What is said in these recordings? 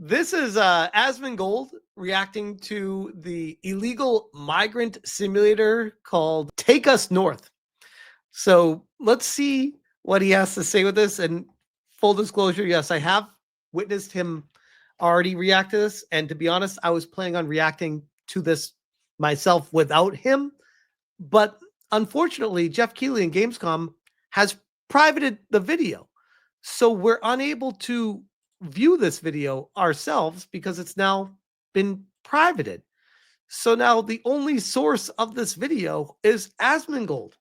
This is Asmongold reacting to the illegal migrant simulator called Take Us North. So let's see what he has to say with this. And full disclosure, yes, I have witnessed him already react to this. And to be honest, I was planning on reacting to this myself without him. But unfortunately, Jeff Keighley and Gamescom has privated the video. So we're unable to view this video ourselves because it's now been privated. So now the only source of this video is Asmongold.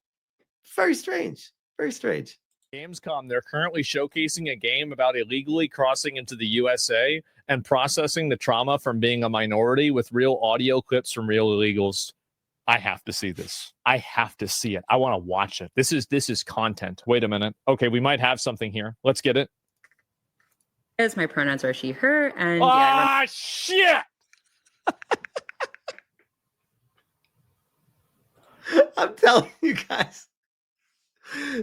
Very strange. Very strange. Gamescom, they're currently showcasing a game about illegally crossing into the USA and processing the trauma from being a minority with real audio clips from real illegals. I have to see this. I have to see it. I want to watch it. This is content. Wait a minute. Okay, we might have something here. Let's get it. As my pronouns are she, her, and shit! I'm telling you guys,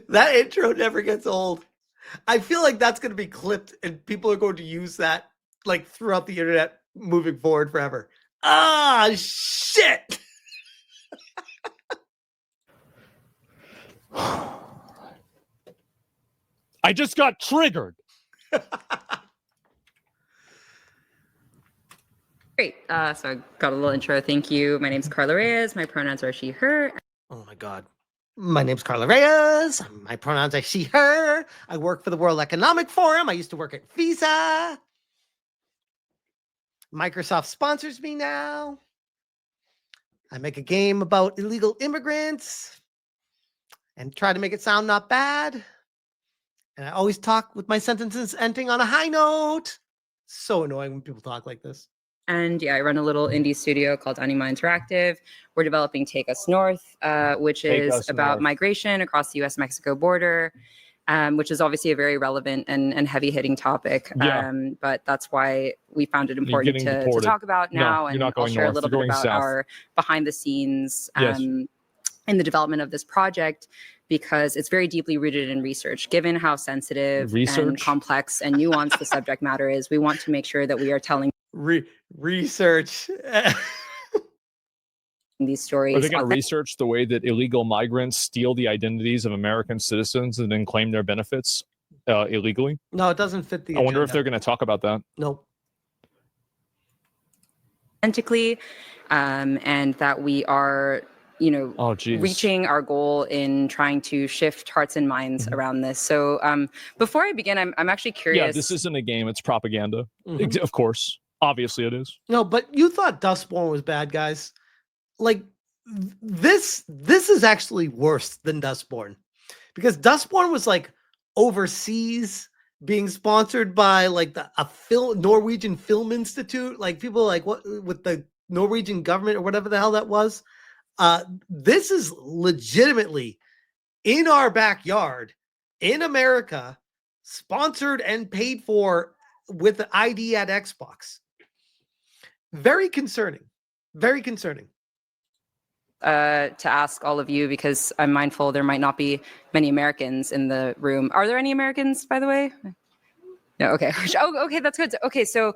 that intro never gets old. I feel like that's going to be clipped and people are going to use that like throughout the internet moving forward forever. Ah, shit! I just got triggered. Great. So I got a little intro. Thank you. My name's Carla Reyes. My pronouns are she, her. Oh my God. My name's Carla Reyes. My pronouns are she, her. I work for the World Economic Forum. I used to work at Visa. Microsoft sponsors me now. I make a game about illegal immigrants and try to make it sound not bad. And I always talk with my sentences ending on a high note. So annoying when people talk like this. And yeah, I run a little indie studio called Anima Interactive. We're developing Take Us North, which is about migration across the US-Mexico border, which is obviously a very relevant and heavy-hitting topic. Yeah. But that's why we found it important to talk about now. And I'll share a little bit about our behind the scenes in the development of this project, because it's very deeply rooted in research. Given how sensitive and complex and nuanced the subject matter is, we want to make sure that we are telling research these stories. Are they going to research the way that illegal migrants steal the identities of American citizens and then claim their benefits illegally? No, it doesn't fit the agenda. I wonder if they're going to talk about that. Nope. Authentically, and that we are, reaching our goal in trying to shift hearts and minds around this. So before I begin, I'm actually curious. Yeah, this isn't a game, it's propaganda. Of course. Obviously it is. No, but you thought Dustborn was bad, guys. Like this is actually worse than Dustborn, because Dustborn was like overseas, being sponsored by like Norwegian Film Institute, like people like what with the Norwegian government or whatever the hell that was. This is legitimately in our backyard in America, sponsored and paid for with the ID at Xbox. Very concerning. Very concerning. To ask all of you, because I'm mindful there might not be many Americans in the room. Are there any Americans, by the way? No, okay. Oh, okay, that's good. Okay, so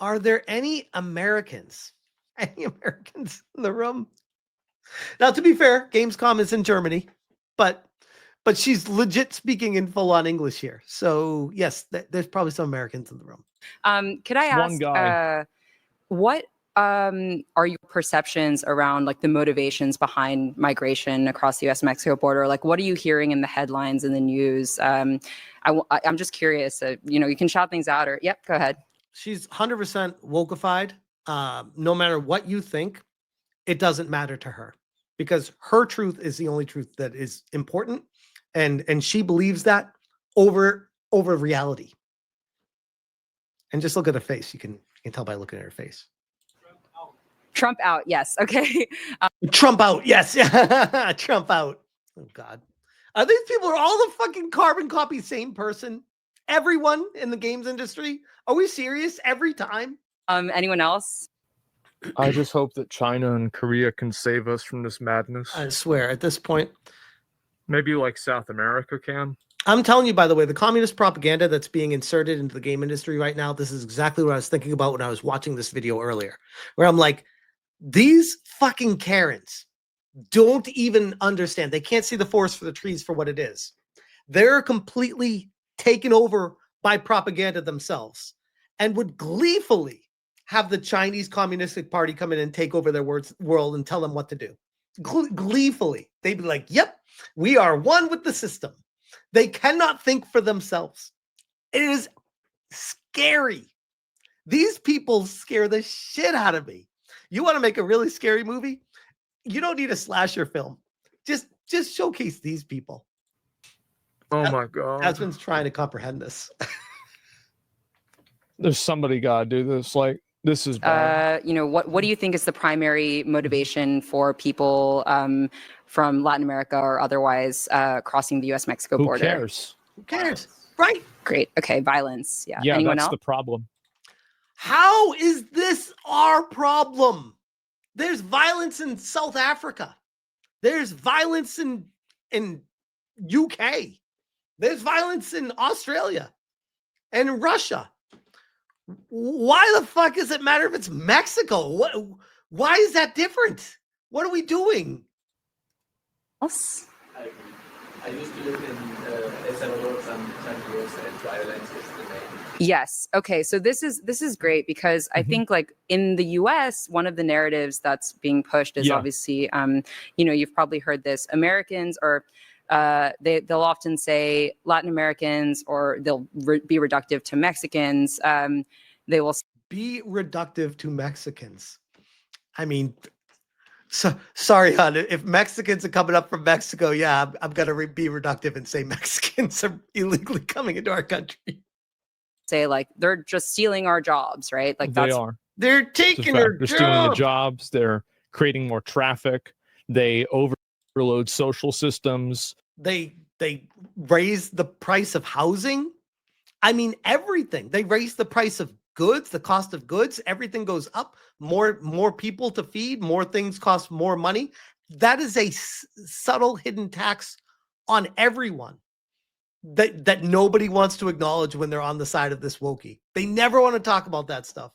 are there any Americans? Any Americans in the room? Now, to be fair, Gamescom is in Germany, but she's legit speaking in full-on English here. So yes, there's probably some Americans in the room. Could I ask, what are your perceptions around like the motivations behind migration across the US-Mexico border? Like, what are you hearing in the headlines and the news? I'm just curious. You can shout things out, or yep, go ahead. She's 100% wokeified. No matter what you think, it doesn't matter to her, because her truth is the only truth that is important, and she believes that over reality. And just look at her face. You can tell by looking at her face. Trump out, yes. Okay. Trump out, yes. Trump out. Oh God, are these people are all the fucking carbon copy same person? Everyone in the games industry? Are we serious every time? Anyone else? I just hope that China and Korea can save us from this madness. I swear, at this point. Maybe like South America can. I'm telling you, by the way, the communist propaganda that's being inserted into the game industry right now, this is exactly what I was thinking about when I was watching this video earlier, where I'm like, these fucking Karens don't even understand. They can't see the forest for the trees for what it is. They're completely taken over by propaganda themselves and would gleefully have the Chinese Communistic Party come in and take over their world and tell them what to do. Gleefully. They'd be like, yep, we are one with the system. They cannot think for themselves. It is scary. These people scare the shit out of me. You want to make a really scary movie? You don't need a slasher film. Just showcase these people. Oh my God. Asmon's trying to comprehend this. There's somebody gotta do this. Like, this is bad. What do you think is the primary motivation for people from Latin America or otherwise crossing the U.S.-Mexico border? Who cares? Right. Great. Okay. Violence. Yeah. Yeah, Anyone that's else? the problem. How is this our problem? There's violence in South Africa. There's violence in UK. There's violence in Australia and Russia. Why the fuck does it matter if it's Mexico? Why is that different? What are we doing? Else? I used to live in El Salvador some years, and violence is the main. Yes. Okay. So this is great because I think like in the U.S., one of the narratives that's being pushed is obviously, you've probably heard this. Americans or they'll often say Latin Americans, or they'll be reductive to Mexicans. They will be reductive to Mexicans. I mean, so sorry, hon. If Mexicans are coming up from Mexico, yeah, I'm gonna be reductive and say Mexicans are illegally coming into our country. Say like they're just stealing our jobs, right? Like they are. They're taking our They're stealing the jobs. They're creating more traffic. They overload social systems. They raise the price of housing. I mean, everything. They raise the price of goods, the cost of goods. Everything goes up. More people to feed. More things cost more money. That is a subtle hidden tax on everyone that nobody wants to acknowledge when they're on the side of this wokey. They never want to talk about that stuff.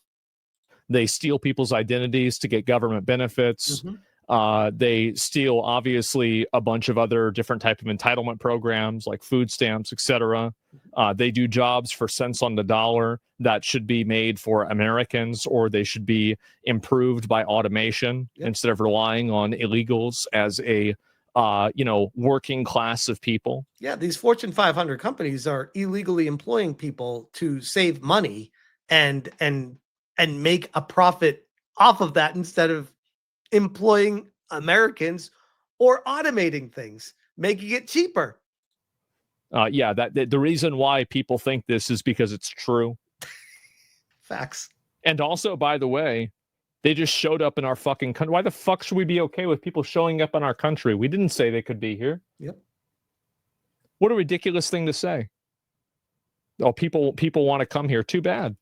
They steal people's identities to get government benefits. They steal, obviously, a bunch of other different type of entitlement programs like food stamps, etc. They do jobs for cents on the dollar that should be made for Americans, or they should be improved by automation instead of relying on illegals as a working class of people. Yeah, these Fortune 500 companies are illegally employing people to save money and make a profit off of that instead of employing Americans or automating things, making it cheaper. The reason why people think this is because it's true. Facts. And also, by the way, they just showed up in our fucking country. Why the fuck should we be okay with people showing up in our country? We didn't say they could be here. Yep. What a ridiculous thing to say. Oh, people want to come here. Too bad.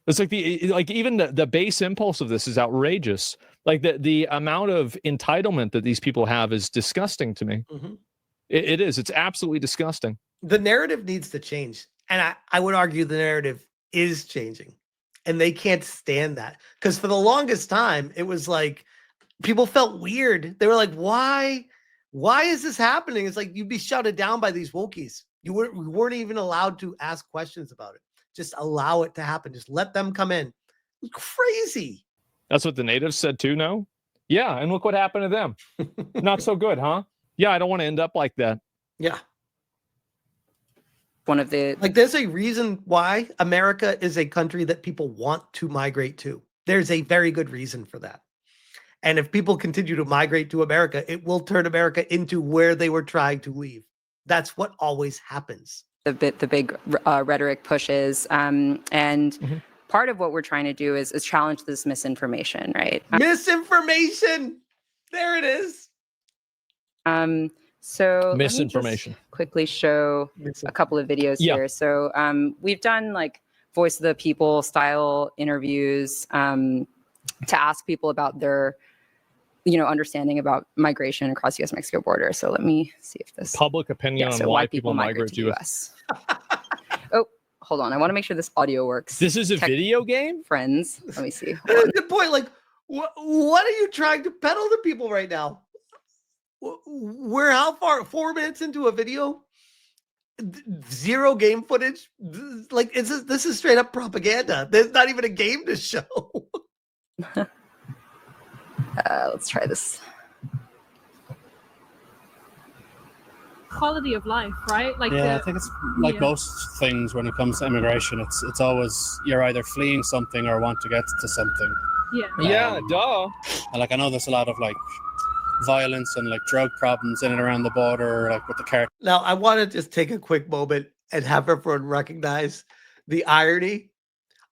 It's like even the base impulse of this is outrageous. Like the amount of entitlement that these people have is disgusting to me. It is. It's absolutely disgusting. The narrative needs to change. And I would argue the narrative is changing. And they can't stand that. Because for the longest time, it was like people felt weird. They were like, why is this happening? It's like you'd be shouted down by these wokies. You weren't even allowed to ask questions about it. Just allow it to happen. Just let them come in. It's crazy. That's what the natives said too, no? Yeah, and look what happened to them. Not so good, huh? Yeah, I don't want to end up like that. Yeah. One of the there's a reason why America is a country that people want to migrate to. There's a very good reason for that. And if people continue to migrate to America, it will turn America into where they were trying to leave. That's what always happens. The big rhetoric pushes, and part of what we're trying to do is challenge this misinformation, right? Misinformation. There it is. So misinformation. Let me just quickly show a couple of videos here. So we've done like voice of the people style interviews to ask people about their understanding about migration across the U.S.-Mexico border. So let me see if this public opinion on why people migrate to the U.S. Oh, hold on. I want to make sure this audio works. This is a video game? Friends. Let me see. Good point. Like, what are you trying to peddle to people right now? We're how far? 4 minutes into a video? Zero game footage? Like, this is straight up propaganda. There's not even a game to show. Let's try this. Quality of life, right? Like I think it's like most things when it comes to immigration. It's always you're either fleeing something or want to get to something. Yeah, duh. And like I know there's a lot of like violence and like drug problems in and around the border, like with the car. Now, I want to just take a quick moment and have everyone recognize the irony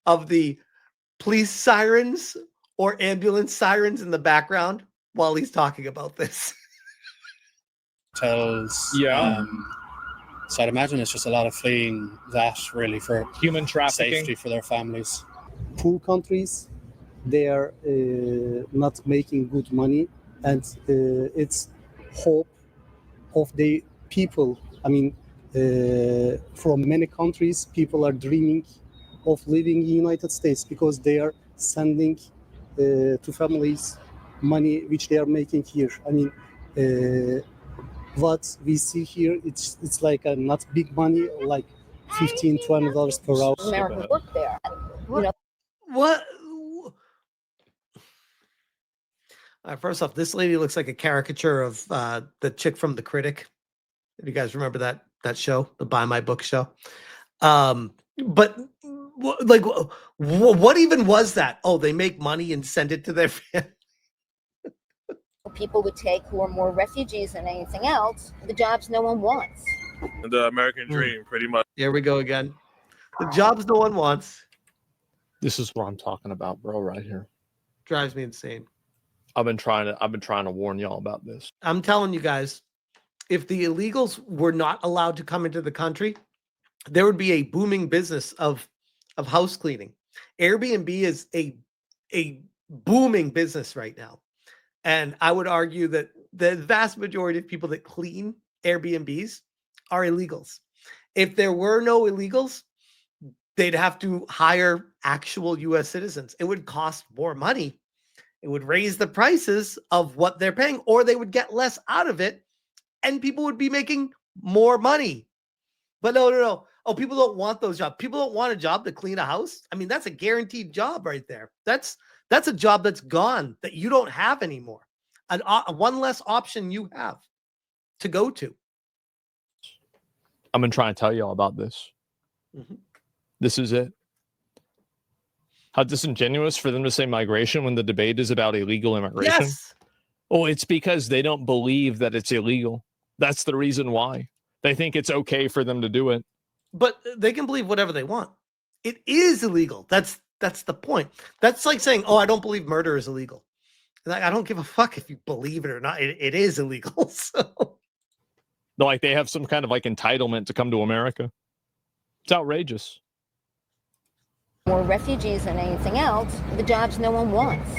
of the police sirens or ambulance sirens in the background while he's talking about this. So I'd imagine it's just a lot of fleeing that really for human trafficking, safety for their families. Poor countries, they are not making good money, and it's hope of the people. I mean, from many countries, people are dreaming of living in the United States because they are sending to families money which they are making here. I mean, what we see here, it's like a not big money, like $15-20 per hour. American work there. What? First off, this lady looks like a caricature of the chick from The Critic. If you guys remember that show, the Buy My Book show. But like, what even was that? Oh, they make money and send it to their family. People would take who are more refugees than anything else, the jobs no one wants. The American dream, pretty much. Here we go again. The jobs no one wants. This is what I'm talking about, bro, right here. Drives me insane. I've been trying to warn y'all about this. I'm telling you guys, if the illegals were not allowed to come into the country, there would be a booming business of house cleaning. Airbnb is a booming business right now. And I would argue that the vast majority of people that clean Airbnbs are illegals. If there were no illegals, they'd have to hire actual U.S. citizens. It would cost more money. It would raise the prices of what they're paying, or they would get less out of it, and people would be making more money. But no. Oh, people don't want those jobs. People don't want a job to clean a house. I mean, that's a guaranteed job right there. That's a job that's gone, that you don't have anymore. One less option you have to go to. I'm going to try and tell you all about this. Mm-hmm. This is it. How disingenuous for them to say migration when the debate is about illegal immigration. Yes. Oh, it's because they don't believe that it's illegal. That's the reason why. They think it's okay for them to do it. But they can believe whatever they want. It is illegal. That's the point. That's like saying, oh, I don't believe murder is illegal. Like, I don't give a fuck if you believe it or not. It is illegal. So, like they have some kind of like entitlement to come to America. It's outrageous. More refugees than anything else, the jobs no one wants.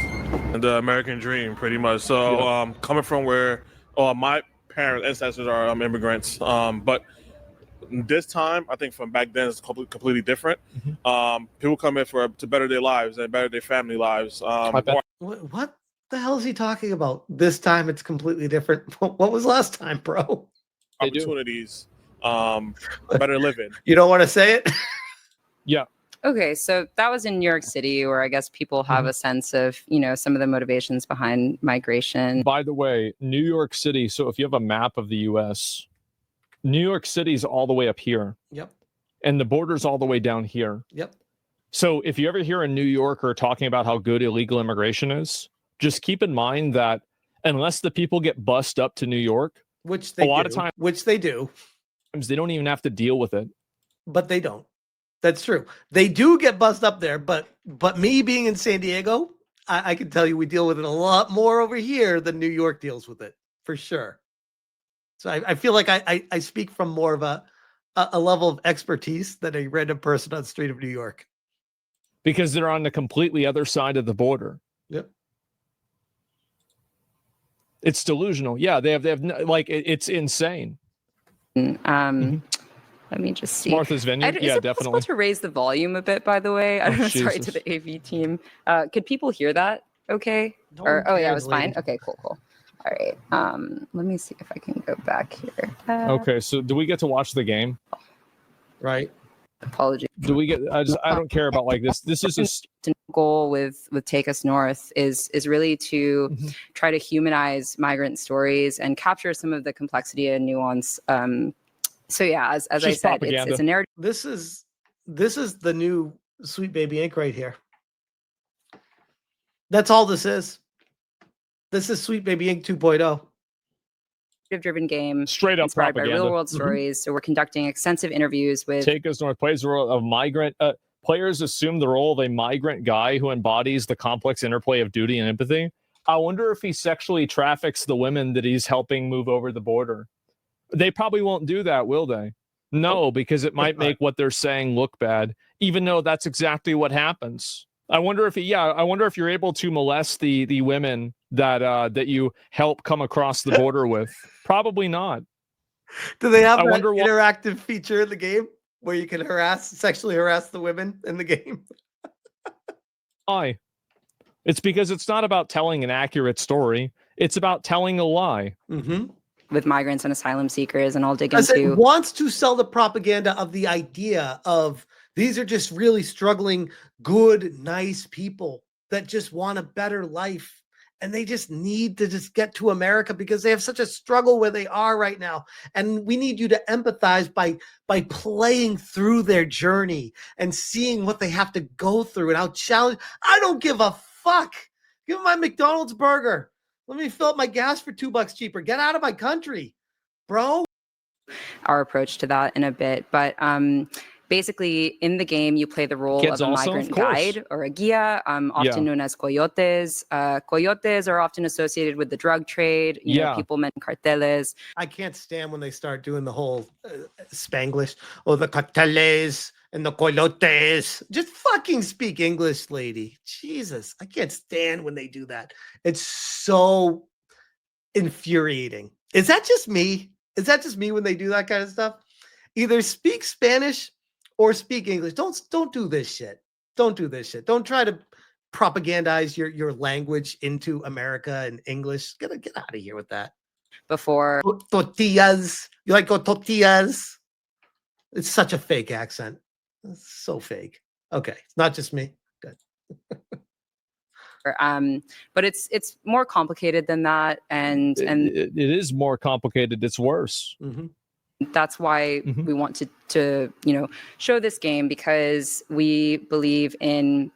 The American dream, pretty much. So, coming from where my ancestors are immigrants, but this time, I think from back then, it's completely different. Mm-hmm. People come in to better their lives and better their family lives. What the hell is he talking about? This time, it's completely different. What was last time, bro? Opportunities, better living. You don't want to say it? Yeah. Okay, so that was in New York City, where I guess people have a sense of, some of the motivations behind migration. By the way, New York City, so if you have a map of the U.S., New York City's all the way up here. Yep. And the border's all the way down here. Yep. So if you ever hear a New Yorker talking about how good illegal immigration is, just keep in mind that unless the people get bussed up to New York, which they do, they don't even have to deal with it. But they don't. That's true. They do get bussed up there, but me being in San Diego, I can tell you we deal with it a lot more over here than New York deals with it, for sure. So I feel like I speak from more of a level of expertise than a random person on the street of New York. Because they're on the completely other side of the border. Yep. It's delusional. Yeah, they have like it's insane. Let me just see. Martha's Vineyard. Is Yeah, it definitely. possible to raise the volume a bit, by the way? I don't know. Sorry to the AV team. Could people hear that okay? Or, oh, yeah, it was fine. Okay, cool. All right. Let me see if I can go back here. Okay, so do we get to watch the game? Right. Apologies. Do we get? I don't care about like this. This is a goal with Take Us North is really to try to humanize migrant stories and capture some of the complexity and nuance. So yeah, as I said, it's a narrative. This is the new Sweet Baby Inc. right here. That's all this is. This is Sweet Baby Inc. 2.0. Driven game, straight up inspired propaganda. by real world stories. So we're conducting extensive interviews with Take Us North plays the role of migrant. Players assume the role of a migrant guy who embodies the complex interplay of duty and empathy. I wonder if he sexually traffics the women that he's helping move over the border. They probably won't do that, will they? No, because it might make what they're saying look bad, even though that's exactly what happens. I wonder if you're able to molest the women that you help come across the border with. Probably not. Do they have an interactive feature in the game where you can sexually harass the women in the game? Why? It's because it's not about telling an accurate story. It's about telling a lie. With migrants and asylum seekers, and I'll dig into. It wants to sell the propaganda of the idea of these are just really struggling, good, nice people that just want a better life. And they just need to just get to America because they have such a struggle where they are right now. And we need you to empathize by playing through their journey and seeing what they have to go through and how challenging. I don't give a fuck. Give me my McDonald's burger. Let me fill up my gas for $2 cheaper. Get out of my country, bro. Our approach to that in a bit. But basically, in the game, you play the role of a migrant guide or a guia, often known as coyotes. Coyotes are often associated with the drug trade. You know, people mention carteles. I can't stand when they start doing the whole Spanglish. Oh, the carteles and the coyotes. Just fucking speak English, lady. Jesus, I can't stand when they do that. It's so infuriating. Is that just me? Is that just me when they do that kind of stuff? Either speak Spanish or speak English. Don't do this shit. Don't do this shit. Don't try to propagandize your language into America and English. Get out of here with that. Before tortillas. You like tortillas? It's such a fake accent. It's so fake. Okay, it's not just me. Good. But it's more complicated than that, and it is more complicated. It's worse. That's why we want to show this game, because we believe in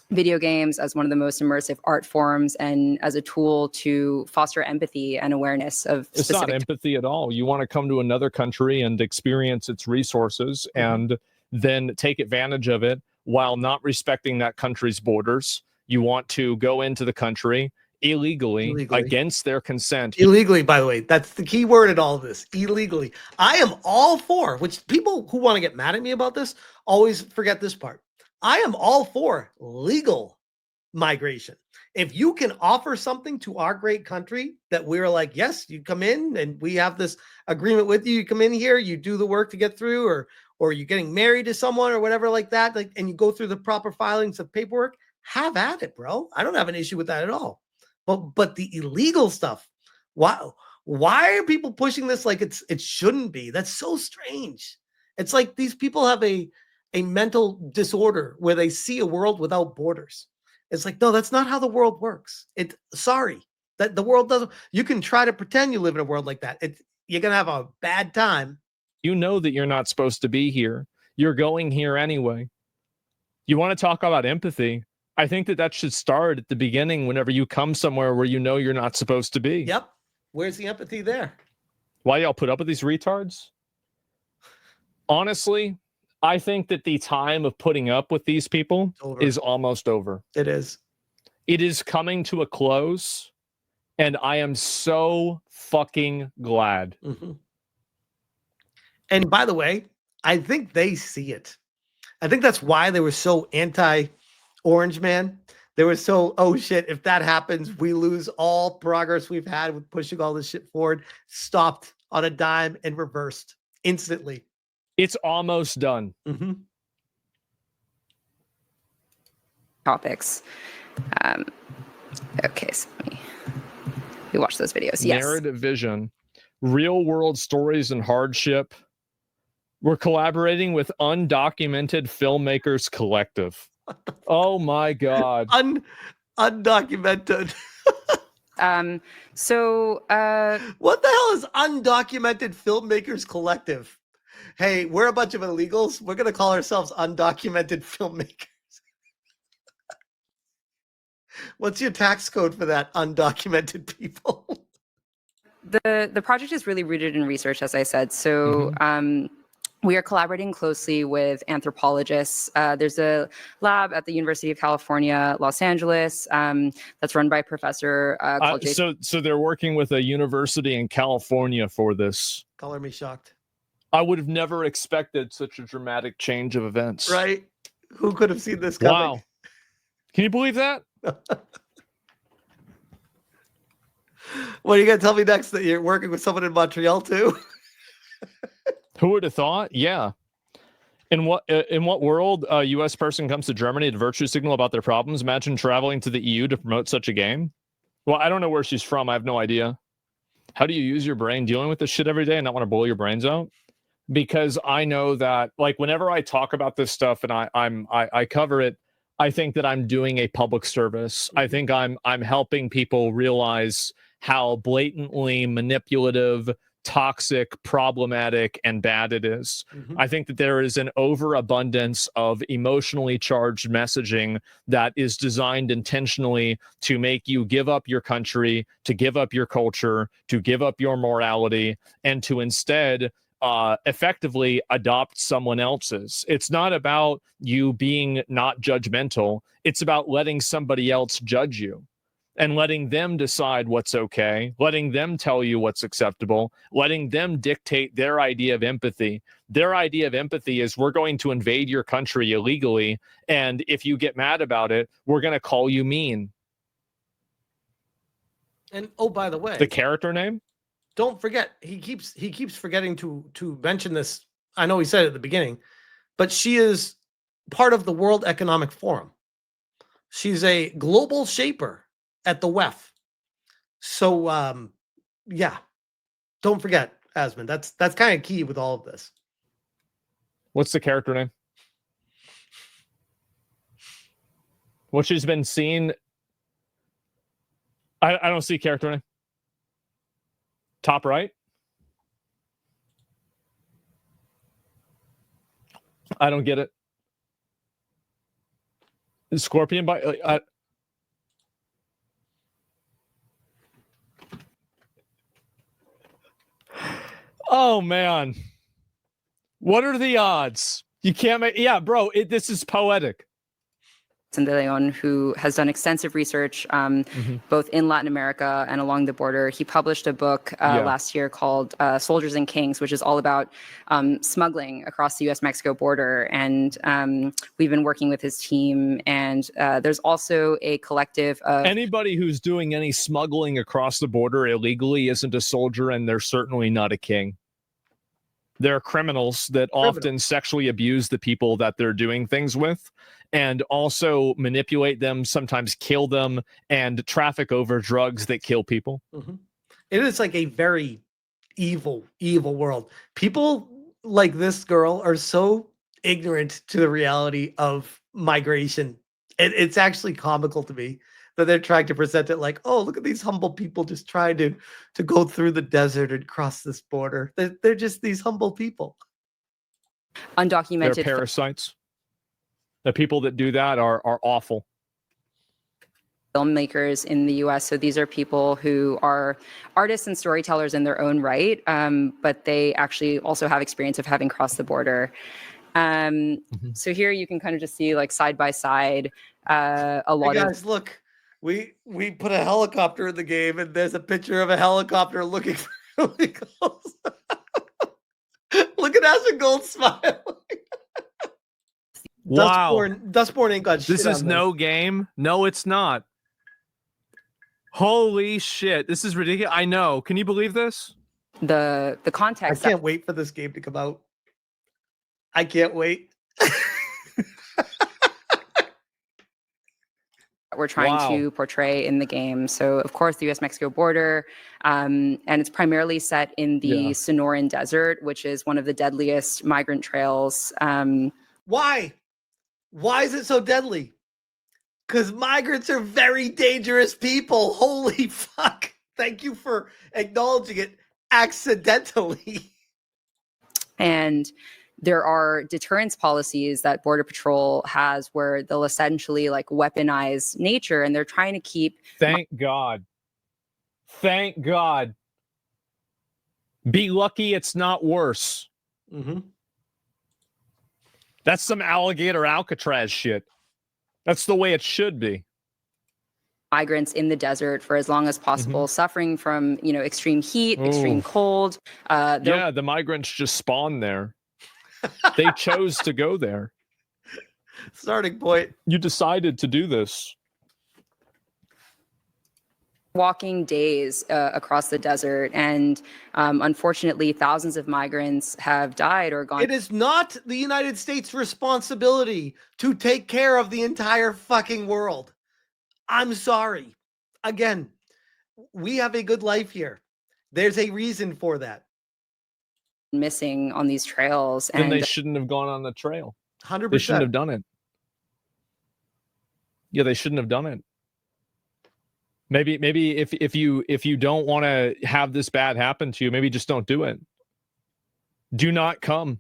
video games as one of the most immersive art forms and as a tool to foster empathy and awareness of it's not empathy at all. You want to come to another country and experience its resources and then take advantage of it while not respecting that country's borders. You want to go into the country illegally against their consent. Illegally, by the way, that's the key word in all of this. Illegally. I am all for, which people who want to get mad at me about this always forget this part. I am all for legal migration. If you can offer something to our great country that we're like, yes, you come in and we have this agreement with you. You come in here, you do the work to get through, or you're getting married to someone or whatever like that, and you go through the proper filings of paperwork, have at it, bro. I don't have an issue with that at all. But the illegal stuff, wow. Why are people pushing this like it shouldn't be? That's so strange. It's like these people have a mental disorder where they see a world without borders. It's like, no, that's not how the world works. Sorry, that the world doesn't. You can try to pretend you live in a world like that. You're going to have a bad time. You know that you're not supposed to be here. You're going here anyway. You want to talk about empathy? I think that should start at the beginning whenever you come somewhere where you know you're not supposed to be. Yep. Where's the empathy there? Why y'all put up with these retards? Honestly, I think that the time of putting up with these people is almost over. It is. It is coming to a close, and I am so fucking glad. And by the way, I think they see it. I think that's why they were so anti-Orange Man. They were so, oh shit, if that happens, we lose all progress we've had with pushing all this shit forward. Stopped on a dime and reversed instantly. It's almost done. Mm-hmm. Topics. Okay, so we watch those videos. Yes. Narrative vision, real world stories and hardship. We're collaborating with Undocumented Filmmakers Collective. Oh my God. Undocumented. What the hell is Undocumented Filmmakers Collective? Hey, we're a bunch of illegals. We're going to call ourselves Undocumented Filmmakers. What's your tax code for that, undocumented people? The project is really rooted in research, as I said. So we are collaborating closely with anthropologists. There's a lab at the University of California, Los Angeles, that's run by a professor called Jason. So they're working with a university in California for this. Color me shocked. I would have never expected such a dramatic change of events. Right? Who could have seen this coming? Wow. Can you believe that? What are you going to tell me next? That you're working with someone in Montreal too? Who would have thought? Yeah. In what world a U.S. person comes to Germany to virtue signal about their problems? Imagine traveling to the EU to promote such a game. Well, I don't know where she's from. I have no idea. How do you use your brain dealing with this shit every day and not want to blow your brains out? Because I know that, like, whenever I talk about this stuff and I cover it, I think that I'm doing a public service. I think I'm helping people realize how blatantly manipulative, toxic, problematic, and bad it is. I think that there is an overabundance of emotionally charged messaging that is designed intentionally to make you give up your country, to give up your culture, to give up your morality, and to instead effectively adopt someone else's. It's not about you being not judgmental. It's about letting somebody else judge you and letting them decide what's okay, letting them tell you what's acceptable, letting them dictate their idea of empathy. Their idea of empathy is, we're going to invade your country illegally, and if you get mad about it, we're going to call you mean. And oh, by the way, the character name? Don't forget, he keeps forgetting to mention this. I know he said it at the beginning, but she is part of the World Economic Forum. She's a global shaper at the WEF. So yeah, don't forget, Asmon. That's kind of key with all of this. What's the character name? What she's been seen. I don't see character name. Top right. I don't get it. Scorpion by oh man, what are the odds? You can't make. Yeah, bro. This is poetic. De Leon, who has done extensive research both in Latin America and along the border. He published a book last year called Soldiers and Kings, which is all about smuggling across the U.S.-Mexico border. And we've been working with his team. And there's also a collective of... Anybody who's doing any smuggling across the border illegally isn't a soldier, and they're certainly not a king. They're criminals that often sexually abuse the people that they're doing things with, and also manipulate them, sometimes kill them, and traffic over drugs that kill people. It is like a very evil world. People like this girl are so ignorant to the reality of migration. It's actually comical to me that they're trying to present it like, oh, look at these humble people just trying to go through the desert and cross this border. They're just these humble people. Undocumented. They're parasites. The people that do that are awful. Filmmakers in the U.S. So these are people who are artists and storytellers in their own right, but they actually also have experience of having crossed the border. So here you can kind of just see, like, side by side, a lot hey guys, look. We put a helicopter in the game, and there's a picture of a helicopter looking for illegals. Look at Asmongold smiling. Wow. Dustborn ain't got shit. This is no game. No, it's not. Holy shit. This is ridiculous. I know. Can you believe this? The context. I can't wait for this game to come out. I can't wait. We're trying to portray in the game. So, of course, the U.S.-Mexico border, and it's primarily set in the Sonoran Desert, which is one of the deadliest migrant trails. Why? Why is it so deadly? Because migrants are very dangerous people. Holy fuck. Thank you for acknowledging it accidentally. And there are deterrence policies that Border Patrol has where they'll essentially like weaponize nature, and they're trying to keep. Thank God. Thank God. Be lucky it's not worse. Mm-hmm. That's some alligator Alcatraz shit. That's the way it should be. Migrants in the desert for as long as possible, suffering from, extreme heat, extreme cold. The migrants just spawned there. They chose to go there. Starting point. You decided to do this. Walking days across the desert, and unfortunately, thousands of migrants have died or gone. It is not the United States' responsibility to take care of the entire fucking world. I'm sorry. Again, we have a good life here. There's a reason for that. Missing on these trails, and they shouldn't have gone on the trail. 100%. They shouldn't have done it. Yeah, they shouldn't have done it. Maybe if you don't want to have this bad happen to you, maybe just don't do it. Do not come.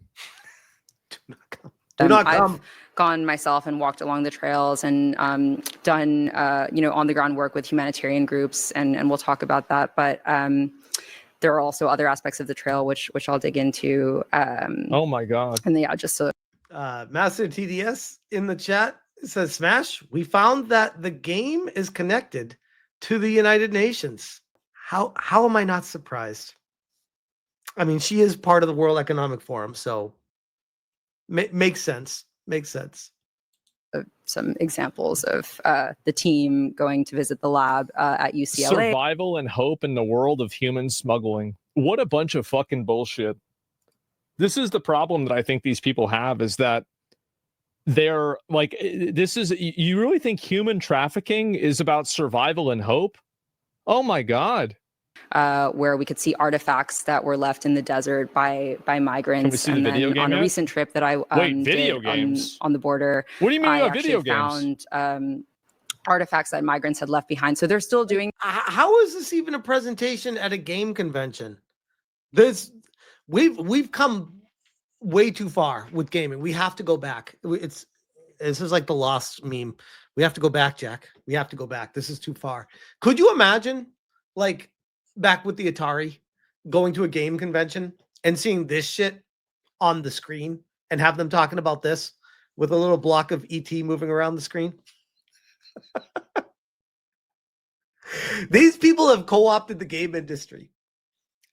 Do not come. I've gone myself and walked along the trails and done on the ground work with humanitarian groups, and we'll talk about that. But there are also other aspects of the trail which I'll dig into. Oh my God! And just so Master TDS in the chat says, "Smash, we found that the game is connected to the United Nations." How am I not surprised? I mean, she is part of the World Economic Forum, so makes sense. Makes sense. Some examples of the team going to visit the lab at UCLA. Survival and hope in the world of human smuggling. What a bunch of fucking bullshit. This is the problem that I think these people have, is that they're like, you really think human trafficking is about survival and hope? Oh my God. Where we could see artifacts that were left in the desert by migrants. Can we see the video game on yet? a recent trip that I video games on the border. What do you mean I about video games? Found artifacts that migrants had left behind. So they're still doing. How is this even a presentation at a game convention? We've come way too far with gaming. We have to go back. This is like the Lost meme. We have to go back, Jack. We have to go back. This is too far. Could you imagine, like, back with the Atari, going to a game convention and seeing this shit on the screen and have them talking about this with a little block of ET moving around the screen? These people have co-opted the game industry,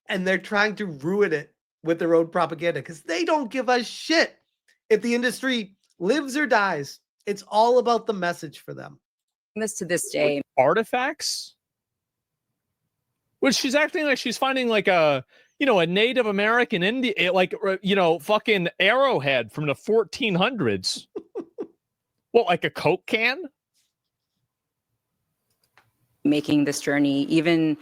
and they're trying to ruin it with their own propaganda because they don't give a shit if the industry lives or dies. It's all about the message for them. This to this day. Artifacts? Which she's acting like she's finding like a Native American Indian, like, fucking arrowhead from the 1400s. What, like a Coke can? Making this journey, even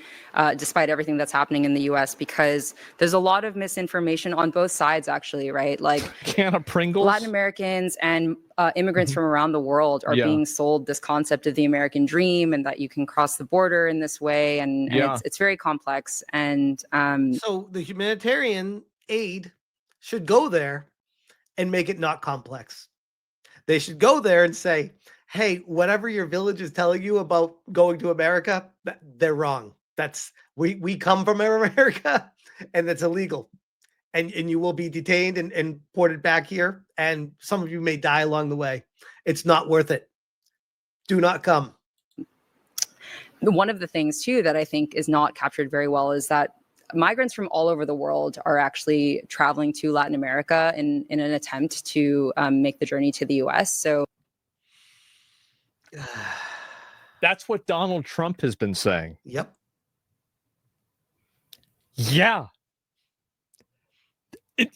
despite everything that's happening in the US, because there's a lot of misinformation on both sides, actually, right? Like, can of Pringles? Latin Americans and immigrants from around the world are being sold this concept of the American dream and that you can cross the border in this way. And it's very complex. And so the humanitarian aid should go there and make it not complex. They should go there and say, hey, whatever your village is telling you about going to America, they're wrong. We come from America, and that's illegal. And you will be detained and ported back here. And some of you may die along the way. It's not worth it. Do not come. One of the things, too, that I think is not captured very well is that migrants from all over the world are actually traveling to Latin America in an attempt to make the journey to the US. So that's what Donald Trump has been saying. Yep. Yeah.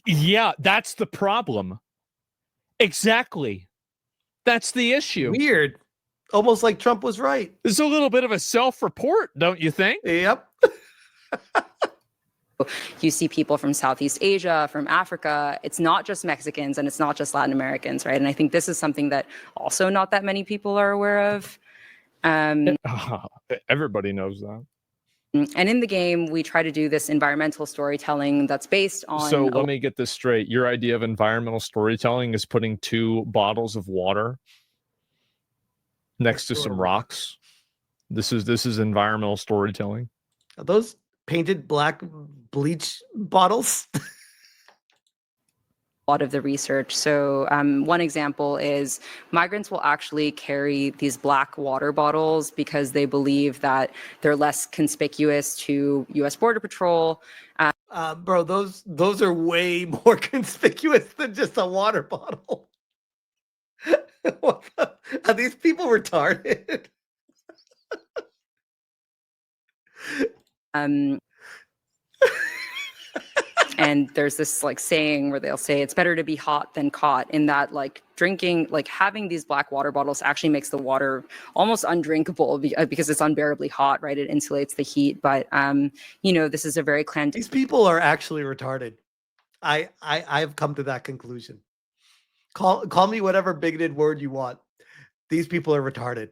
Yeah, that's the problem. Exactly. That's the issue. Weird. Almost like Trump was right. It's a little bit of a self-report, don't you think? Yep. You see people from Southeast Asia, from Africa. It's not just Mexicans and it's not just Latin Americans, right? And I think this is something that also not that many people are aware of. Everybody knows that. And in the game, we try to do this environmental storytelling that's based on... So let me get this straight. Your idea of environmental storytelling is putting 2 bottles of water next to some rocks. This is environmental storytelling. Are those painted black bleach bottles? Lot of the research. So one example is migrants will actually carry these black water bottles because they believe that they're less conspicuous to U.S. Border Patrol. Bro, those are way more conspicuous than just a water bottle. Are these people retarded? And there's this like saying where they'll say it's better to be hot than caught, in that like drinking, like having these black water bottles actually makes the water almost undrinkable because it's unbearably hot, right? It insulates the heat. But, you know, this is a very clandestine. These people are actually retarded. I've come to that conclusion. Call me whatever bigoted word you want. These people are retarded.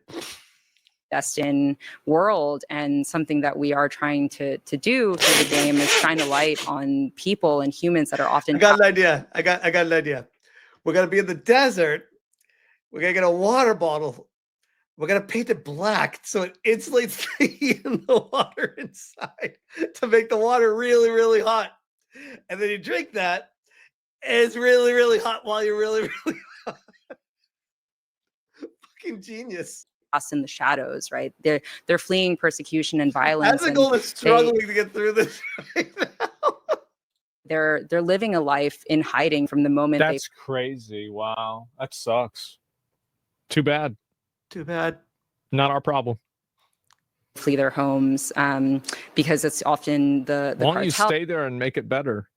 Destined world, and something that we are trying to do through the game is shine a light on people and humans that are often... I got an idea. I got an idea. We're gonna be in the desert. We're gonna get a water bottle. We're gonna paint it black so it insulates the heat in the water inside to make the water really, really hot. And then you drink that, and it's really, really hot while you're really, really hot. Fucking genius. Us in the shadows, right? They're fleeing persecution and violence. Asmongold is struggling to get through this right now. They're living a life in hiding from the moment. That's crazy. Wow, that sucks. Too bad. Too bad. Not our problem. Flee their homes because it's often the Why don't you stay there and make it better?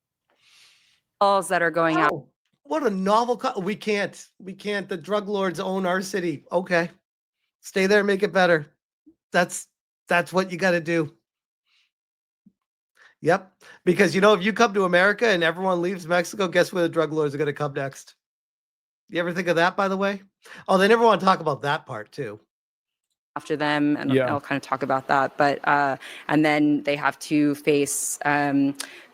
That are going out. What a novel. We can't. The drug lords own our city. Okay. Stay there, make it better. That's what you got to do. Yep. Because, you know, if you come to America and everyone leaves Mexico, guess where the drug lords are going to come next? You ever think of that, by the way? Oh, they never want to talk about that part, too. After them, and I'll kind of talk about that. But and then they have to face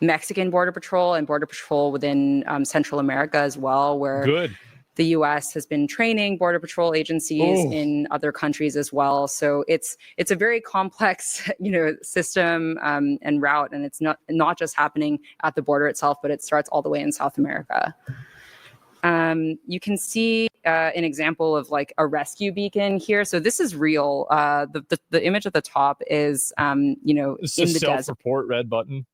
Mexican Border Patrol and Border Patrol within Central America as well, where the U.S. has been training Border Patrol agencies in other countries as well. So it's a very complex, you know, system and route, and it's not just happening at the border itself, but it starts all the way in South America. You can see an example of like a rescue beacon here. So this is real. The image at the top is, you know, it's in the the desert. Self-report red button.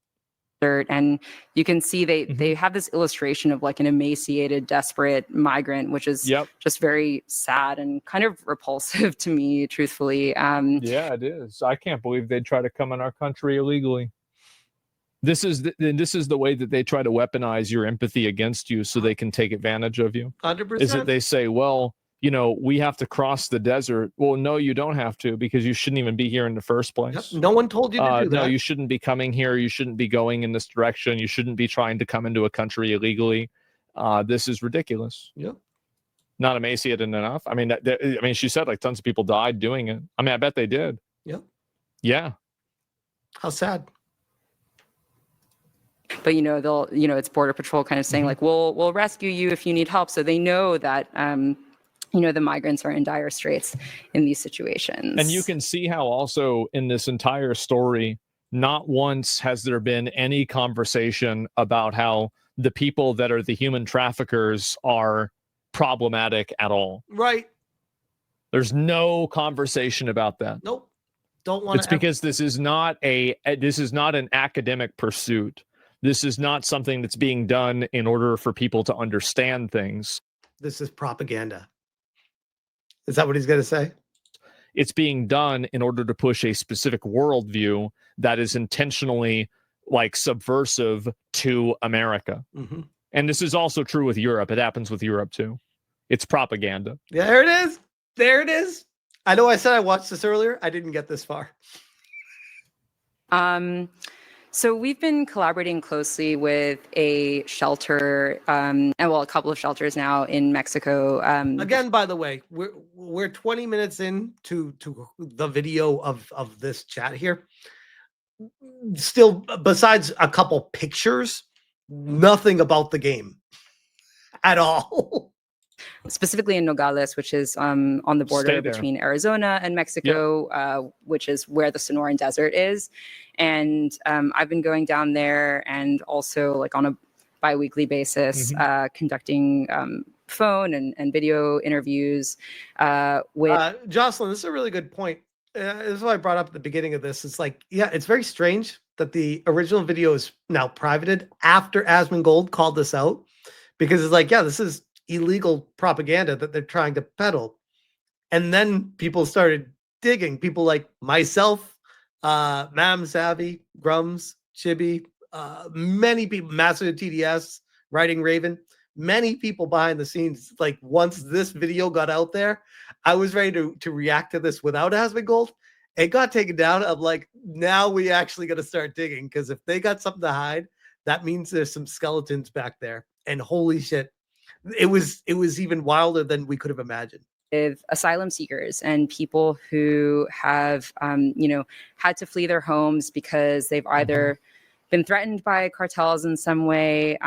And you can see they have this illustration of like an emaciated, desperate migrant, which is just very sad and kind of repulsive to me, truthfully. Yeah, it is. I can't believe they'd try to come in our country illegally. This is the way that they try to weaponize your empathy against you so they can take advantage of you. 100%. Is that they say, well, you know, we have to cross the desert. Well, no, you don't have to, because you shouldn't even be here in the first place. Yep. No one told you to do that. No, you shouldn't be coming here. You shouldn't be going in this direction. You shouldn't be trying to come into a country illegally. This is ridiculous. Yep. Not emaciated enough. I mean, she said like tons of people died doing it. I mean, I bet they did. Yep. Yeah. How sad. But it's Border Patrol kind of saying like, we'll rescue you if you need help. So they know that the migrants are in dire straits in these situations. And you can see how also in this entire story, not once has there been any conversation about how the people that are the human traffickers are problematic at all. Right. There's no conversation about that. Nope. don't want to. It's because this is not an academic pursuit. This is not something that's being done in order for people to understand things. This is propaganda. Is that what he's going to say? It's being done in order to push a specific worldview that is intentionally like subversive to America. Mm-hmm. And this is also true with Europe. It happens with Europe too. It's propaganda. Yeah, there it is. There it is. I know I said I watched this earlier. I didn't get this far. So we've been collaborating closely with a shelter, and well, a couple of shelters now in Mexico. Again, by the way, we're 20 minutes in to the video of this chat here. Still, besides a couple pictures, nothing about the game at all. Specifically in Nogales, which is on the border between Arizona and Mexico, which is where the Sonoran Desert is. And I've been going down there and also like on a bi-weekly basis, conducting phone and video interviews with Jocelyn. This is a really good point. This is what I brought up at the beginning of this. It's like, yeah, it's very strange that the original video is now privated after Asmongold called this out, because it's like, yeah, this is illegal propaganda that they're trying to peddle. And then people started digging. People like myself, Mam Savvy, Grums, Chibi, many people, Master TDS, Writing Raven, many people behind the scenes. Like once this video got out there, I was ready to react to this without Asmongold. It got taken down. I'm like, now we actually got to start digging, because if they got something to hide, that means there's some skeletons back there. And holy shit, it was even wilder than we could have imagined. With asylum seekers and people who have, had to flee their homes because they've either been threatened by cartels in some way.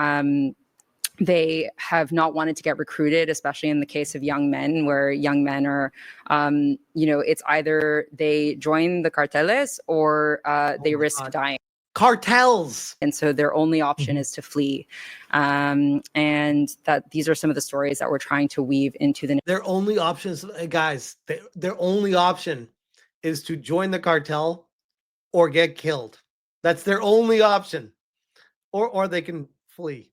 They have not wanted to get recruited, especially in the case of young men, where young men are, it's either they join the carteles or they risk dying. Cartels. And so their only option is to flee. And that these are some of the stories that we're trying to weave into their only options, guys, their only option is to join the cartel or get killed. That's their only option. Or they can flee.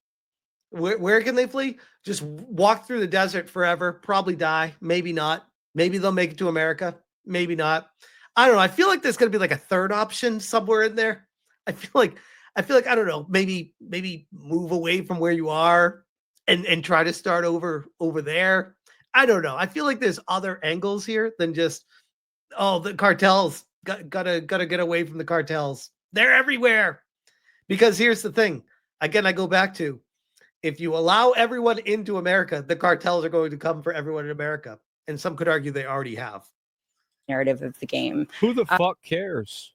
Where can they flee? Just walk through the desert forever, probably die, maybe not. Maybe they'll make it to America, maybe not. I don't know. I feel like there's going to be like a third option somewhere in there. I feel like I don't know, maybe move away from where you are and try to start over there. I don't know. I feel like there's other angles here than just, oh, the cartels, gotta get away from the cartels. They're everywhere. Because here's the thing. Again, I go back to, if you allow everyone into America, the cartels are going to come for everyone in America. And some could argue they already have. Narrative of the game. Who the fuck cares?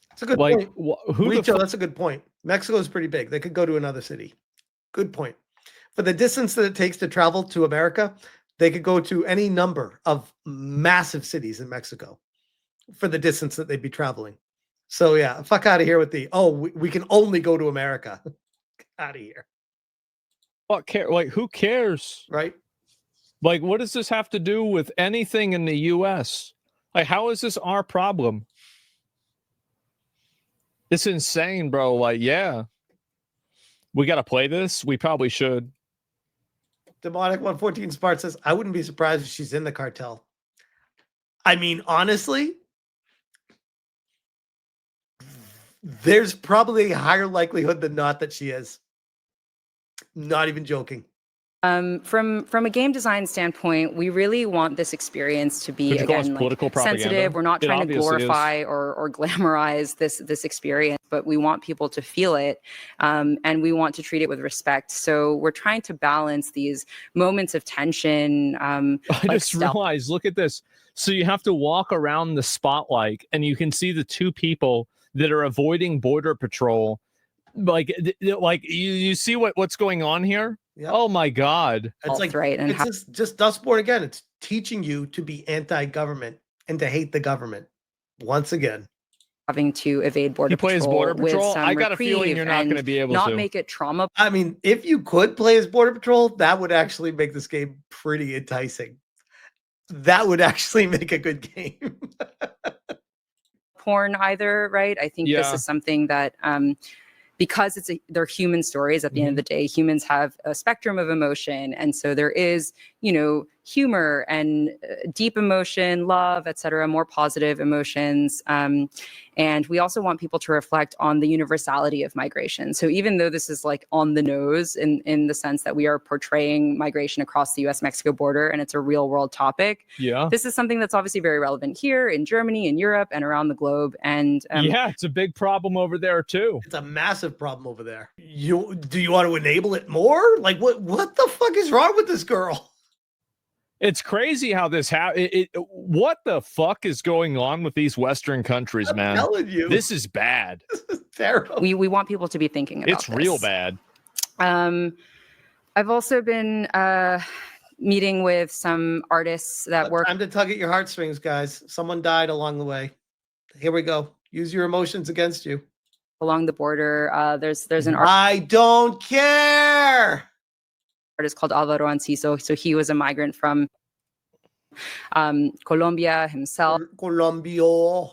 That's a good point. Richo, that's a good point. Mexico is pretty big. They could go to another city. Good point. For the distance that it takes to travel to America, they could go to any number of massive cities in Mexico for the distance that they'd be traveling. So yeah, fuck out of here with the, we can only go to America. Get out of here. What care? Like, who cares? Right? Like, what does this have to do with anything in the U.S.? Like, how is this our problem? It's insane, bro. Like, yeah, we got to play this. We probably should. Demonic 114 Spart says, I wouldn't be surprised if she's in the cartel. I mean, honestly, there's probably a higher likelihood than not that she is. Not even joking. From a game design standpoint, we really want this experience to be, again, like, sensitive. We're not trying to glorify or glamorize this experience, but we want people to feel it, and we want to treat it with respect. So we're trying to balance these moments of tension. I just realized, look at this. So you have to walk around the spotlight, and you can see the two people that are avoiding border patrol. Like you see what's going on here? Yep. Oh my God. It's like, right. And it's just Dustborn again. It's teaching you to be anti-government and to hate the government once again. Having to evade border patrol. You play as border patrol? I got a feeling you're not going to be able to. Not make it trauma. I mean, if you could play as border patrol, that would actually make this game pretty enticing. That would actually make a good game. porn either, right? I think this is something that because they're human stories. At the end of the day, humans have a spectrum of emotion, and so there is, humor and deep emotion, love, etc., more positive emotions. And we also want people to reflect on the universality of migration. So even though this is like on the nose in the sense that we are portraying migration across the US-Mexico border and it's a real world topic, this is something that's obviously very relevant here in Germany, in Europe, and around the globe. And it's a big problem over there too. It's a massive problem over there. Do you want to enable it more? Like what the fuck is wrong with this girl? It's crazy how this what the fuck is going on with these Western countries, man? I'm telling you. This is bad. This is terrible. We want people to be thinking about this. It's real bad. I've also been meeting with some artists that work. Time to tug at your heartstrings, guys. Someone died along the way. Here we go. Use your emotions against you. Along the border, there's an I don't care. Artist called Alvaro Anciso. So he was a migrant from Colombia himself. Colombia.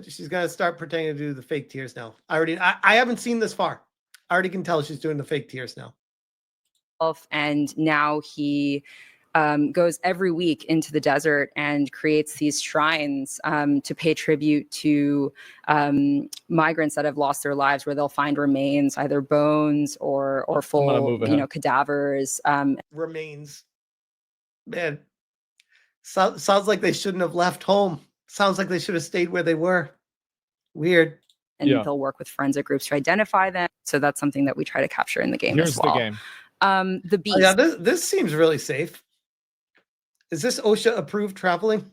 She's gonna start pretending to do the fake tears now. I haven't seen this far. I already can tell she's doing the fake tears now. And now he goes every week into the desert and creates these shrines to pay tribute to migrants that have lost their lives, where they'll find remains, either bones or full, cadavers. Remains. Man, sounds like they shouldn't have left home. Sounds like they should have stayed where they were. Weird. And they'll work with forensic groups to identify them. So that's something that we try to capture in the game as well. Here's the game. The Beast. Oh, yeah, this seems really safe. Is this OSHA approved traveling?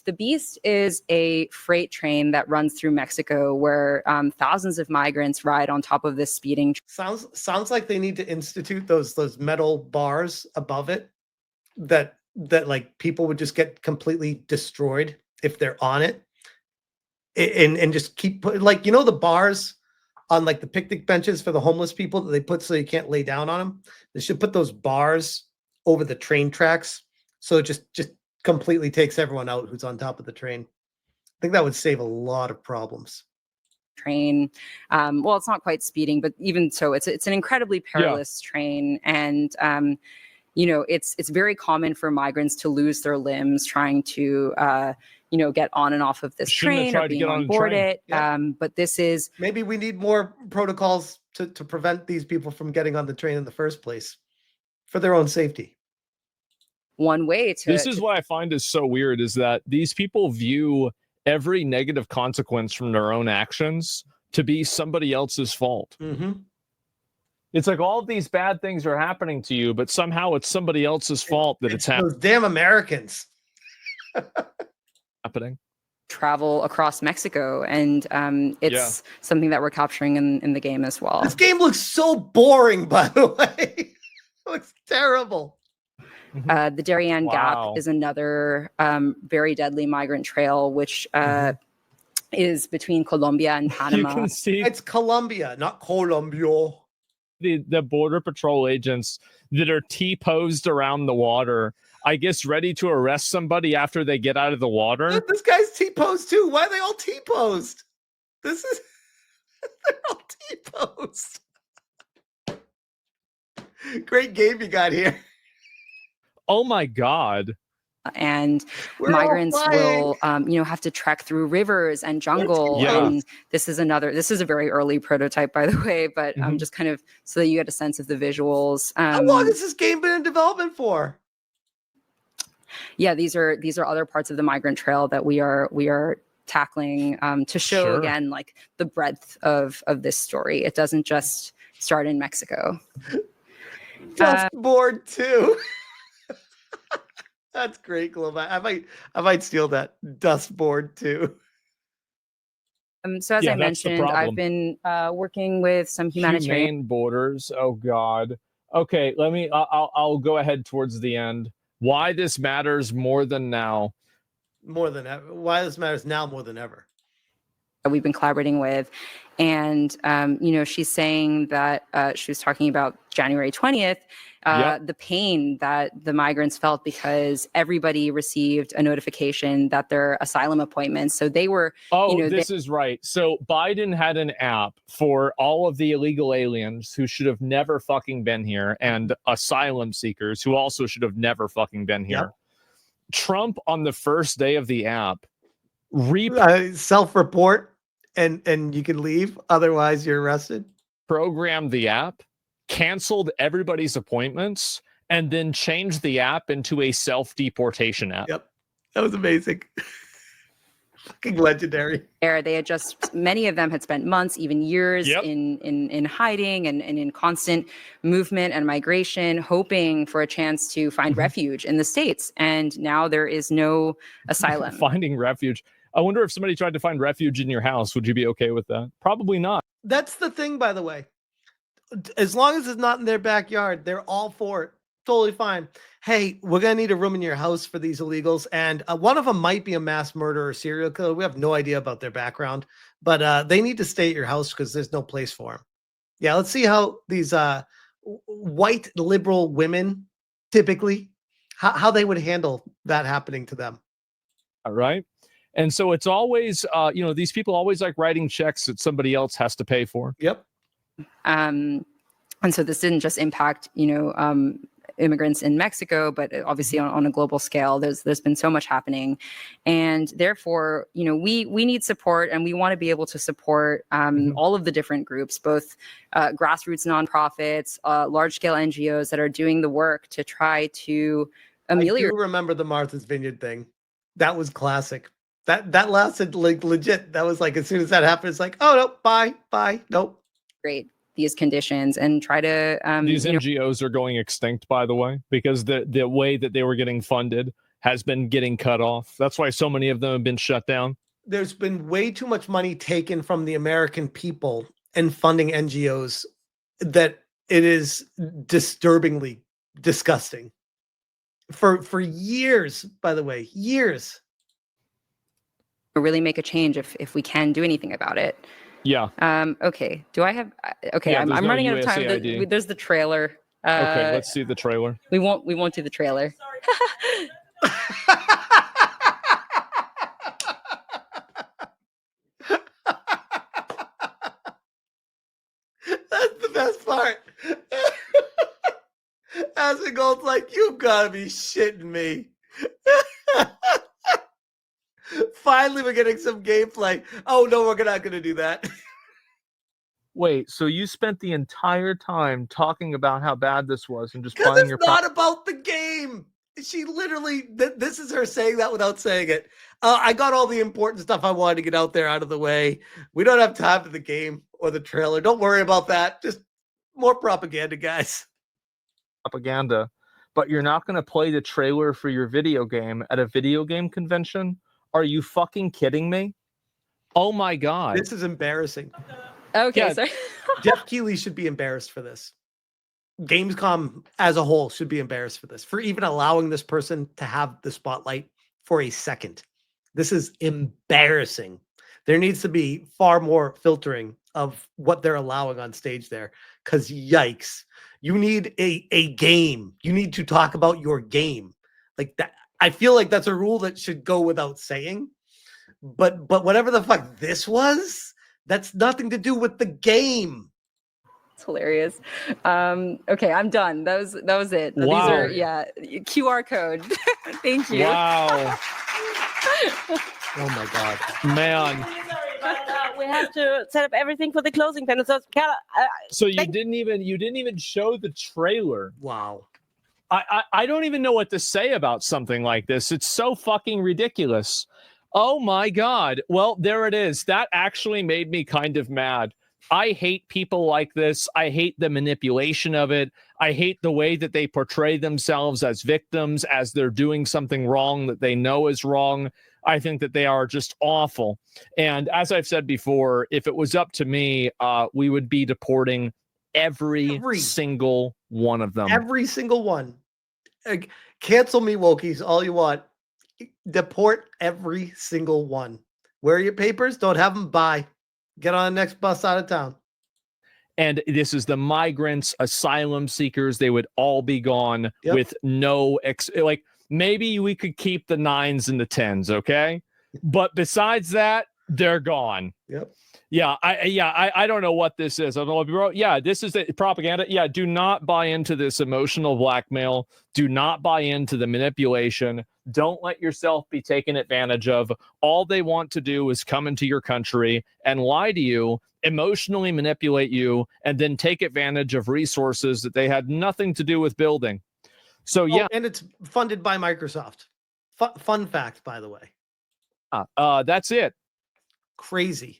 The Beast is a freight train that runs through Mexico where thousands of migrants ride on top of this speeding. Sounds like they need to institute those metal bars above it that like people would just get completely destroyed if they're on it, and just keep like the bars on like the picnic benches for the homeless people that they put so you can't lay down on them. They should put those bars over the train tracks so it just completely takes everyone out who's on top of the train. I think that would save a lot of problems. Train, well, it's not quite speeding, but even so, it's an incredibly perilous train, and it's very common for migrants to lose their limbs trying to get on and off of this train or being on board it. But this is maybe we need more protocols to prevent these people from getting on the train in the first place for their own safety. One way to. This is what I find is so weird, is that these people view every negative consequence from their own actions to be somebody else's fault. Mm-hmm. It's like all of these bad things are happening to you, but somehow it's somebody else's fault that it's happening. Those damn Americans. Happening. Travel across Mexico, and it's something that we're capturing in the game as well. This game looks so boring, by the way. It looks terrible. The Darien Gap is another very deadly migrant trail, which is between Colombia and Panama. You can see it's Colombia, not Colombia. The border patrol agents that are T-posed around the water, I guess, ready to arrest somebody after they get out of the water. This guy's T-posed too. Why are they all T-posed? They're all T-posed. Great game you got here. Oh my God. And migrants will, have to trek through rivers and jungle. And this is a very early prototype, by the way, but just kind of so that you get a sense of the visuals. How long has this game been in development for? Yeah, these are other parts of the migrant trail that we are tackling to show again, like the breadth of this story. It doesn't just start in Mexico. Dustboard too. That's great, Global. I might steal that. Dustboard too. So as I mentioned, I've been working with some humanitarian borders. Oh God. Okay, I'll go ahead towards the end. Why this matters more than now. More than ever. Why this matters now more than ever. that we've been collaborating with. And, she's saying that she was talking about January 20th, the pain that the migrants felt because everybody received a notification that their asylum appointments. So they were, this is right. So Biden had an app for all of the illegal aliens who should have never fucking been here and asylum seekers who also should have never fucking been here. Yep. Trump on the first day of the app self-report and you can leave, otherwise you're arrested. Programmed the app, canceled everybody's appointments, and then changed the app into a self-deportation app. Yep. That was amazing. Fucking legendary. They had many of them had spent months, even years in hiding and in constant movement and migration, hoping for a chance to find refuge in the States. And now there is no asylum. Finding refuge. I wonder if somebody tried to find refuge in your house, would you be okay with that? Probably not. That's the thing, by the way. As long as it's not in their backyard, they're all for it. Totally fine. Hey, we're going to need a room in your house for these illegals. And one of them might be a mass murderer or serial killer. We have no idea about their background, but they need to stay at your house because there's no place for them. Yeah, let's see how these white liberal women typically, how they would handle that happening to them. All right. And so it's always, these people always like writing checks that somebody else has to pay for. Yep. And so this didn't just impact, immigrants in Mexico, but obviously on a global scale, there's been so much happening. And therefore, we need support, and we want to be able to support all of the different groups, both grassroots nonprofits, large scale NGOs that are doing the work to try to ameliorate. I do remember the Martha's Vineyard thing. That was classic. That lasted like legit. That was like, as soon as that happened, it's like, oh, no, bye, nope. Great. These conditions and try to these NGOs are going extinct, by the way, because the way that they were getting funded has been getting cut off. That's why so many of them have been shut down. There's been way too much money taken from the American people and funding NGOs that it is disturbingly disgusting. For years, by the way, years. Really make a change if we can do anything about it. Yeah. Okay. Do I have? Okay. Yeah, I'm running out of time. There's the trailer. Okay. Let's see the trailer. We won't do the trailer. That's the best part. Asmongold's like, you've got to be shitting me. Finally, we're getting some gameplay. Oh, no, we're not going to do that. Wait, so you spent the entire time talking about how bad this was and just playing your... It's not about the game. She literally, this is her saying that without saying it. I got all the important stuff I wanted to get out there out of the way. We don't have time for the game or the trailer. Don't worry about that. Just more propaganda, guys. Propaganda. But you're not going to play the trailer for your video game at a video game convention? Are you fucking kidding me? Oh my God. This is embarrassing. Okay, Yeah. sorry. Jeff Keighley should be embarrassed for this. Gamescom as a whole should be embarrassed for this, for even allowing this person to have the spotlight for a second. This is embarrassing. There needs to be far more filtering of what they're allowing on stage there, because yikes. You need a game. You need to talk about your game. Like that. I feel like that's a rule that should go without saying. But whatever the fuck this was, that's nothing to do with the game. It's hilarious. Okay, I'm done. That was it. Wow. These are QR code. Thank you. Wow. Oh my God. Man. We have to set up everything for the closing panel. So you didn't even show the trailer. Wow. I don't even know what to say about something like this. It's so fucking ridiculous. Oh my God. Well, there it is. That actually made me kind of mad. I hate people like this. I hate the manipulation of it. I hate the way that they portray themselves as victims, as they're doing something wrong that they know is wrong. I think that they are just awful. And as I've said before, if it was up to me, we would be deporting every single one of them. Every single one. Cancel me, wokies, all you want. Deport every single one. Where are your papers? Don't have them. Bye. Get on the next bus out of town. And this is the migrants, asylum seekers. They would all be gone with no like maybe we could keep the 9s and the 10s, okay? But besides that, they're gone. Yep. Yeah, I don't know what this is. I don't know if you wrote. Yeah, this is the propaganda. Yeah, do not buy into this emotional blackmail. Do not buy into the manipulation. Don't let yourself be taken advantage of. All they want to do is come into your country and lie to you, emotionally manipulate you, and then take advantage of resources that they had nothing to do with building. So yeah, and it's funded by Microsoft. Fun fact, by the way. That's it. Crazy.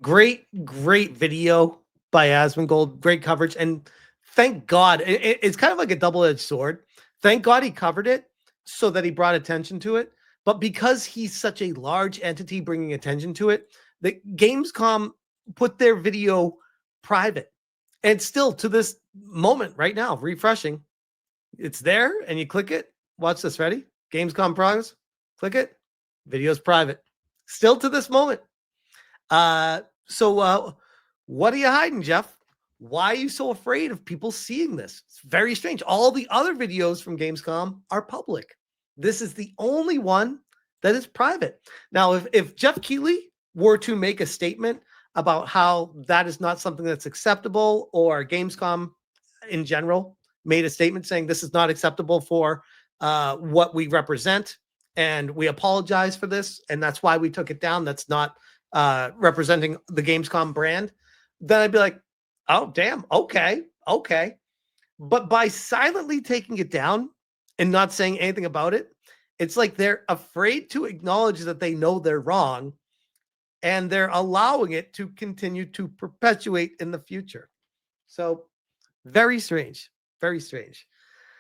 Great video by Asmongold. Great coverage, and thank God it's kind of like a double-edged sword. Thank God he covered it so that he brought attention to it. But because he's such a large entity bringing attention to it, the Gamescom put their video private. And still to this moment right now, refreshing, it's there and you click it. Watch this. Ready? Gamescom progress. Click it. Video's private. Still to this moment. So what are you hiding, Jeff? Why are you so afraid of people seeing this? It's very strange. All the other videos from Gamescom are public. This is the only one that is private. Now, if Jeff Keighley were to make a statement about how that is not something that's acceptable, or Gamescom in general made a statement saying this is not acceptable for what we represent, and we apologize for this, and that's why we took it down, that's not representing the Gamescom brand, then I'd be like, oh, damn, okay. But by silently taking it down and not saying anything about it, it's like they're afraid to acknowledge that they know they're wrong, and they're allowing it to continue to perpetuate in the future. So very strange.